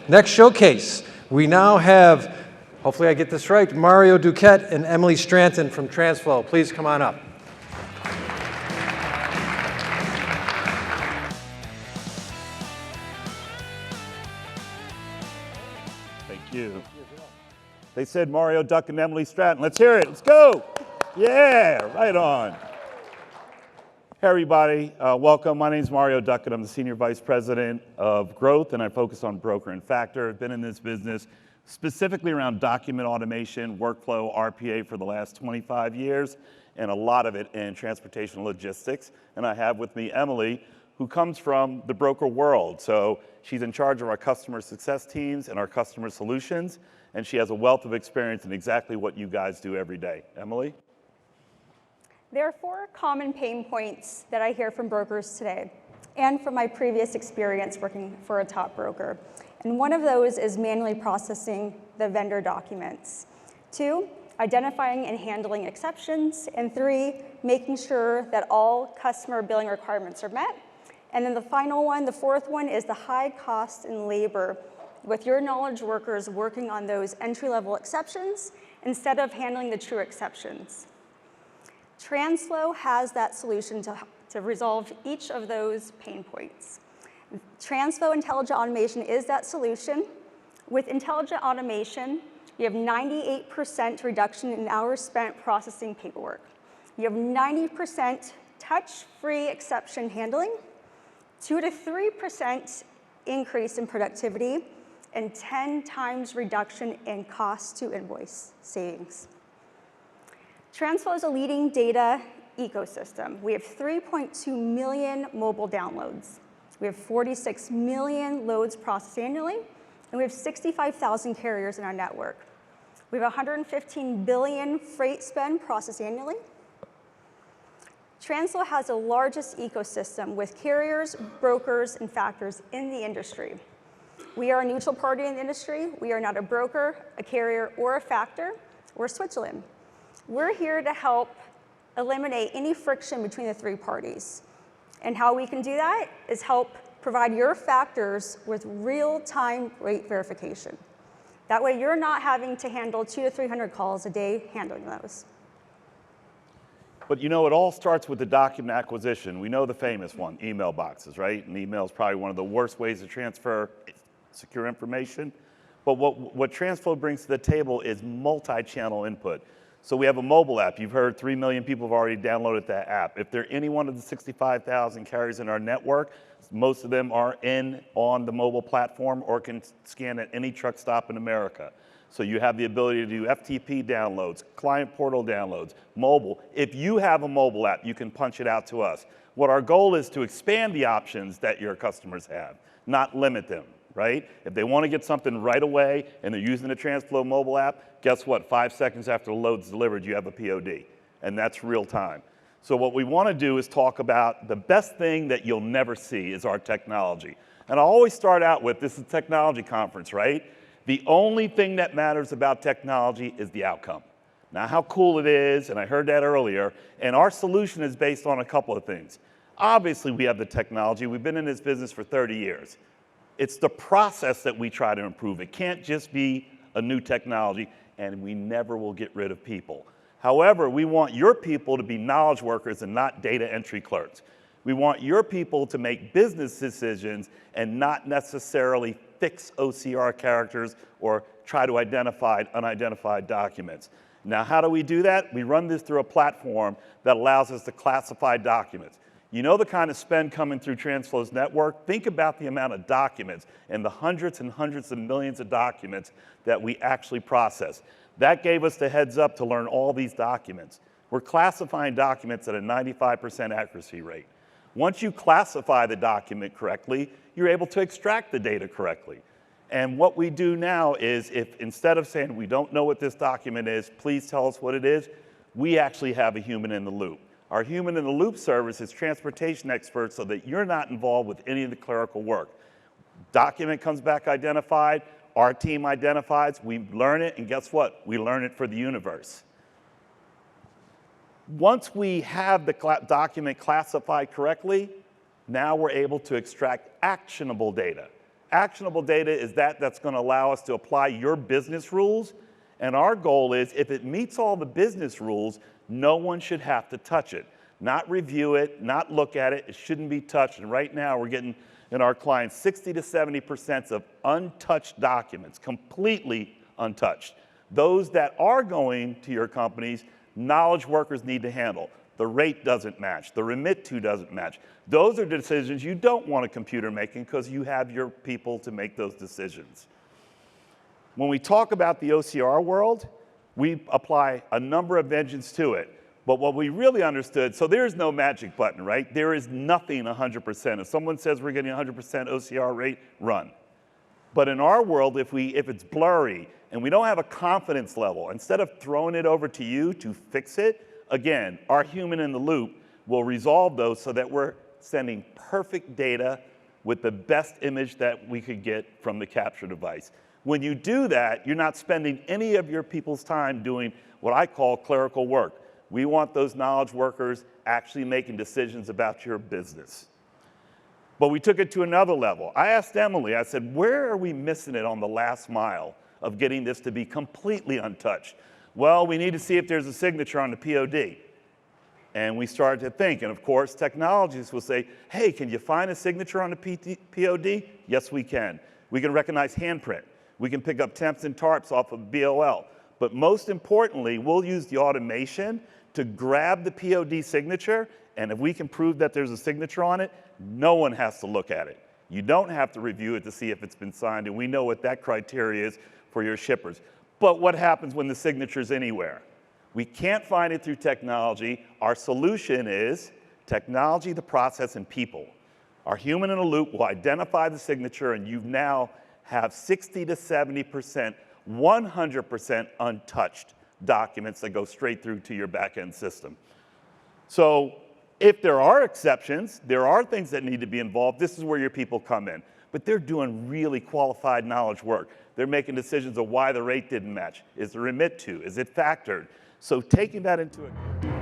Next showcase, we now have, hopefully I get this right, Mario Duquette and Emily Stranton from Transflo. Please come on up. Thank you. They said Mario Duck and Emily Stratton. Let's hear it. Let's go. Yeah, right on. Hey, everybody. Welcome. My name is Mario Duckett. I'm the Senior Vice President of Growth, and I focus on broker and factor. I've been in this business specifically around document automation, workflow, RPA for the last 25 years, and a lot of it in transportation logistics. And I have with me Emily, who comes from the broker world. So she's in charge of our customer success teams and our customer solutions, and she has a wealth of experience in exactly what you guys do every day. Emily? There are 4 common pain points that I hear from brokers today, and from my previous experience working for a top broker. And one of those is manually processing the vendor documents. 2, identifying and handling exceptions. And 3, making sure that all customer billing requirements are met. And then the final one, the 4th one, is the high cost in labor with your knowledge workers working on those entry-level exceptions instead of handling the true exceptions. Transflo has that solution to resolve each of those pain points. Transflo Intelligent Automation is that solution. With Intelligent Automation, you have 98% reduction in hours spent processing paperwork. You have 90% touch-free exception handling, 2 to 3% increase in productivity, and 10 times reduction in cost to invoice savings. Transflo is a leading data ecosystem. We have 3.2 million mobile downloads. We have 46 million loads processed annually, and we have 65,000 carriers in our network. We have 115 billion freight spend processed annually. Transflo has the largest ecosystem with carriers, brokers, and factors in the industry. We are a neutral party in the industry. We are not a broker, a carrier, or a factor. We're Switzerland. We're here to help eliminate any friction between the 3 parties. And how we can do that is help provide your factors with real-time rate verification. That way you're not having to handle 200 to 300 calls a day handling those. But you know, it all starts with the document acquisition. We know the famous one, email boxes, right? And email is probably one of the worst ways to transfer secure information. But what Transflo brings to the table is multi-channel input. So we have a mobile app. You've heard 3 million people have already downloaded that app. If they're any one of the 65,000 carriers in our network, most of them are on the mobile platform or can scan at any truck stop in America. So you have the ability to do FTP downloads, client portal downloads, mobile. If you have a mobile app, you can punch it out to us. What our goal is to expand the options that your customers have, not limit them, right? If they want to get something right away and they're using the Transflo mobile app, guess what? 5 seconds after the load's delivered, you have a POD, and that's real time. So what we want to do is talk about the best thing that you'll never see is our technology. And I always start out with, this is a technology conference, right? The only thing that matters about technology is the outcome. Now, how cool it is, and I heard that earlier, and our solution is based on a couple of things. Obviously, we have the technology. We've been in this business for 30 years. It's the process that we try to improve. It can't just be a new technology, and we never will get rid of people. However, we want your people to be knowledge workers and not data entry clerks. We want your people to make business decisions and not necessarily fix OCR characters or try to identify unidentified documents. Now, how do we do that? We run this through a platform that allows us to classify documents. You know the kind of spend coming through Transflo's network? Think about the amount of documents and the hundreds and hundreds of millions of documents that we actually process. That gave us the heads up to learn all these documents. We're classifying documents at a 95% accuracy rate. Once you classify the document correctly, you're able to extract the data correctly. And what we do now is, if instead of saying we don't know what this document is, please tell us what it is, we actually have a human in the loop. Our human in the loop service is transportation experts so that you're not involved with any of the clerical work. Document comes back identified, our team identifies, we learn it, and guess what? We learn it for the universe. Once we have the document classified correctly, now we're able to extract actionable data. Actionable data is that's going to allow us to apply your business rules. And our goal is, if it meets all the business rules, no one should have to touch it. Not review it, not look at it. It shouldn't be touched. And right now, we're getting in our clients 60 to 70% of untouched documents, completely untouched. Those that are going to your companies, knowledge workers need to handle. The rate doesn't match. The remit to doesn't match. Those are decisions you don't want a computer making because you have your people to make those decisions. When we talk about the OCR world, we apply a number of engines to it. But what we really understood, so there's no magic button, right? There is nothing 100%. If someone says we're getting 100% OCR rate, run. But in our world, if it's blurry and we don't have a confidence level, instead of throwing it over to you to fix it, again, our human in the loop will resolve those so that we're sending perfect data with the best image that we could get from the capture device. When you do that, you're not spending any of your people's time doing what I call clerical work. We want those knowledge workers actually making decisions about your business. But we took it to another level. I asked Emily, I said, where are we missing it on the last mile of getting this to be completely untouched? Well, we need to see if there's a signature on the POD. And we started to think, and of course, technologists will say, hey, can you find a signature on the POD? Yes, we can. We can recognize handprint. We can pick up temps and tarps off of BOL. But most importantly, we'll use the automation to grab the POD signature, and if we can prove that there's a signature on it, no one has to look at it. You don't have to review it to see if it's been signed, and we know what that criteria is for your shippers. But what happens when the signature's anywhere? We can't find it through technology. Our solution is technology, the process, and people. Our human in the loop will identify the signature, and you now have 60 to 70%, 100% untouched documents that go straight through to your back-end system. So if there are exceptions, there are things that need to be involved, this is where your people come in. But they're doing really qualified knowledge work. They're making decisions of why the rate didn't match. Is the remit to? Is it factored? So taking that into account.